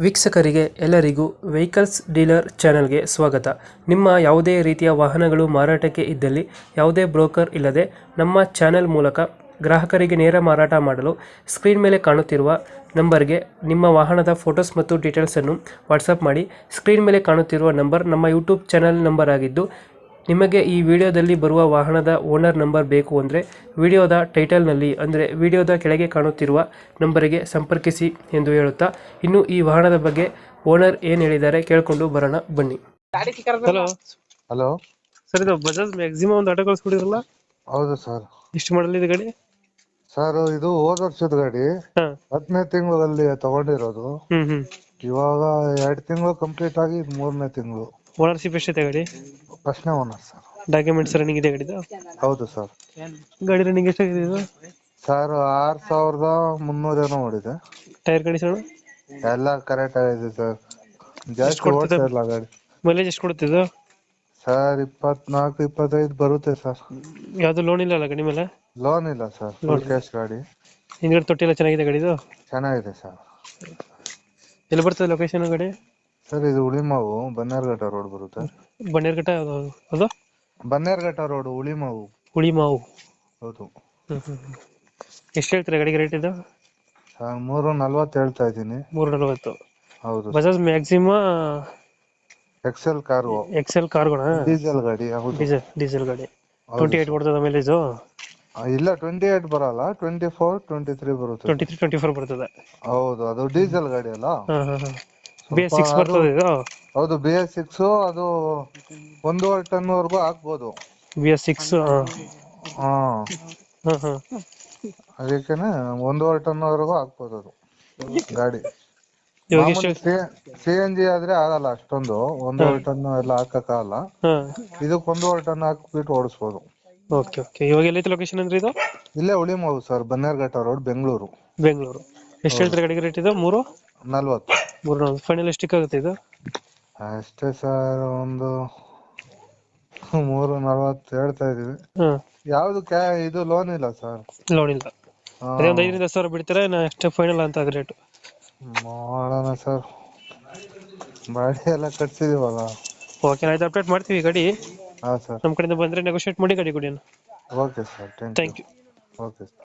ವೀಕ್ಷಕರಿಗೆ ಎಲ್ಲರಿಗೂ vehicles dealer ಚಾನೆಲ್ಗೆ ಸ್ವಾಗತ. ನಿಮ್ಮ ಯಾವುದೇ ರೀತಿಯ ವಾಹನಗಳು ಮಾರಾಟಕ್ಕೆ ಇದ್ದಲ್ಲಿ ಯಾವುದೇ ಬ್ರೋಕರ್ ಇಲ್ಲದೆ ನಮ್ಮ ಚಾನೆಲ್ ಮೂಲಕ ಗ್ರಾಹಕರಿಗೆ ನೇರ ಮಾರಾಟ ಮಾಡಲು ಸ್ಕ್ರೀನ್ ಮೇಲೆ ಕಾಣುತ್ತಿರುವ ನಂಬರ್ಗೆ ನಿಮ್ಮ ವಾಹನದ ಫೋಟೋಸ್ ಮತ್ತು ಡೀಟೇಲ್ಸನ್ನು ವಾಟ್ಸಪ್ ಮಾಡಿ. ಸ್ಕ್ರೀನ್ ಮೇಲೆ ಕಾಣುತ್ತಿರುವ ನಂಬರ್ ನಮ್ಮ ಯೂಟ್ಯೂಬ್ ಚಾನೆಲ್ ನಂಬರ್ ಆಗಿದ್ದು, ನಿಮಗೆ ಈ ವಿಡಿಯೋದಲ್ಲಿ ಬರುವ ವಾಹನದ ಓನರ್ ನಂಬರ್ ಬೇಕು ಅಂದರೆ ವಿಡಿಯೋದ ಟೈಟಲ್ನಲ್ಲಿ ಅಂದರೆ ವಿಡಿಯೋದ ಕೆಳಗೆ ಕಾಣುತ್ತಿರುವ ನಂಬರಿಗೆ ಸಂಪರ್ಕಿಸಿ ಎಂದು ಹೇಳುತ್ತಾ, ಇನ್ನು ಈ ವಾಹನದ ಬಗ್ಗೆ ಓನರ್ ಏನು ಹೇಳಿದ್ದಾರೆ ಕೇಳಿಕೊಂಡು ಬರೋಣ ಬನ್ನಿ. ಹಲೋ ಹಲೋ ಸರ್, ಇದು ಬಜಾಜ್ ಮ್ಯಾಕ್ಸಿಮಮ್ ಒಂದು ಆಟೋ ಕಳಿಸ್ಕೊಡಿರಲ್ಲ, ಹೌದು ಸರ್. ಎಷ್ಟು ಮಾಡಲ್ ಇದೆ ಗಾಡಿ? ಸರ್ ಇದು ಹೋದ ವರ್ಷದ ಗಾಡಿ, ಹಾಂ. 10ನೇ ತಿಂಗಳಲ್ಲಿ ತಗೊಂಡಿರೋದು. ಇವಾಗ 2 ತಿಂಗಳು ಕಂಪ್ಲೀಟ್ ಆಗಿ 3ನೇ ತಿಂಗಳು. ಓನರ್ಶಿಪ್ ಎಷ್ಟಿದೆ ಗಾಡಿ? ಫಸ್ಟ್ನೇ ಓನರ್ ಸರ್. ಡಾಕ್ಯುಮೆಂಟ್ಸ್ ರನ್ನಿಂಗ್ ಇದೆ ಗಾಡಿದು? ಹೌದು ಸರ್. ಗಾಡಿ ರನ್ನಿಂಗ್ ಎಷ್ಟಾಗಿದೆ ಇದು? ಸರ್ 6300 ಏನೋ ಓಡಿದೆ. ಟೈರ್ ಕಂಡೀಷನ್ ಎಲ್ಲ ಕರೆಕ್ಟ್ ಆಗಿದೆ ಸರ್. ಜಾಸ್ತಿ ಕೊಡ್ತದೆ? ಓಡ್ತಾ ಇಲ್ಲ ಗಾಡಿ. ಮೈಲೇಜ್ ಎಷ್ಟು ಕೊಡುತ್ತಿದ್ದು? ಸರ್ 24-25 ಬರುತ್ತೆ ಸರ್. ಯಾವುದು ಲೋನ್ ಇಲ್ಲ ಅಲ್ಲ ಗಾಡಿ ಮೇಲೆ? ಲೋನ್ ಇಲ್ಲ ಸರ್, ಫುಲ್ ಕ್ಯಾಶ್ ಗಾಡಿ. ಹಿಂದ್ಗಡೆ ತೊಟ್ಟಿ ಎಲ್ಲ ಚೆನ್ನಾಗಿದೆ ಗಾಡಿದು? ಚೆನ್ನಾಗಿದೆ ಸರ್. ಎಲ್ಲಿ ಬರ್ತದೆ ಲೊಕೇಶನ್ ಗಾಡಿ? ಸರ್ ಇದು ಉಳಿಮಾವು ಬನ್ನೇರ್ಘಟ್ಟ ರೋಡ್ ಬರುತ್ತೆ. ಬನ್ನೇರ್ಘಟ್ಟ ಅದು? ಬನ್ನೇರ್ಘಟ್ಟ ರೋಡ್ ಉಳಿಮಾವು. ಹುಳಿ ಮಾವು. ಹೌದು. ಎಷ್ಟು ಹೇಳ್ತೀರಾ ಗಾಡಿಗೆ ರೇಟ್ ಇದು? ಸರ್ 340 ಹೇಳ್ತಾ ಇದ್ದೀನಿ. 340. ಹೌದು. Bajaj Maxima XL car, XL ಕಾರ್ಗೋಣ? ಡೀಸೆಲ್ ಗಾಡಿ. ಹೌದು. ಡೀಸೆಲ್ ಗಾಡಿ. ಹೌದು 28 ಕೊಡ್ತದ ಮೈಲೇಜ್? ಇಲ್ಲ 28 ಬರಲ್ಲ, 24-23 ಬರುತ್ತೆ. 23-24 ಬರ್ತದೆ. ಹೌದು, ಅದು ಡೀಸೆಲ್ ಗಾಡಿ ಅಲ್ಲ. BS6 ಬರ್ತದೆ ಇದು? ಹೌದು, BS6. ಅದು 1.5 ಟನ್ ವರೆಗೂ ಹಾಕ್ಬೋದು. BS6. ಹಾ, ಅದಕ್ಕೇನೆ 1.5 ಟನ್ ವರೆಗೂ ಹಾಕ್ಬೋದು ಅದು ಗಾಡಿ. CNG ಆದ್ರೆ ಆಗಲ್ಲ ಅಷ್ಟೊಂದು, 1.5 ಟನ್ ಎಲ್ಲ ಹಾಕಕ್ಕಾಗಲ್ಲ. ಇದಕ್ಕೆ 1.5 ಟನ್ ಹಾಕ್ಬಿಟ್ಟು ಓಡಿಸ್ಬೋದು. ಓಕೆ. ಇವಾಗ ಎಲ್ಲೈತೆ ಲೊಕೇಶನ್ ಅಂದ್ರೆ ಇದು? ಇಲ್ಲೇ ಉಳಿಮಾವು ಸರ್, ಬನ್ನೇರ್ಘಟ್ಟ ರೋಡ್, ಬೆಂಗಳೂರು. ಎಷ್ಟು ಹೇಳ್ತಾರೆ ಗಾಡಿಗೆ ರೇಟ್ ಇದು? 340. ಫೈನಲ್ ಎಷ್ಟಕ್ಕೆ ಆಗುತ್ತೆ ಇದು? ಅಷ್ಟೇ ಸರ್, ಒಂದು 340 ಹೇಳ್ತಾ ಇದೀವಿ. ಯಾವ್ದು ಇದು ಲೋನ್ ಇಲ್ಲ ಸರ್. ಲೋನ್ ಇಲ್ಲ. ಅದೇ ಒಂದು 5-10 ಸಾವಿರ ಬಿಡ್ತಾರೆ ಅಷ್ಟೇ ಫೈನಲ್ ಅಂತ ಅದು ರೇಟ್? ಮಾಡೋಣ ಸರ್, ಬಾಡಿ ಎಲ್ಲ ಕಟ್ಸಿದೀವಲ್ಲ. ಓಕೆ, ಆಯ್ತು, ಅಪ್ಡೇಟ್ ಮಾಡ್ತೀವಿ ಗಾಡಿ. ಹಾ ಸರ್. ನಮ್ಮ ಕಡೆಯಿಂದ ಬಂದ್ರೆ ನೆಗೋಶಿಯೇಟ್ ಮಾಡಿ ಗಾಡಿ ಕೊಡಿ. Okay sir, thank you. You. Okay sir.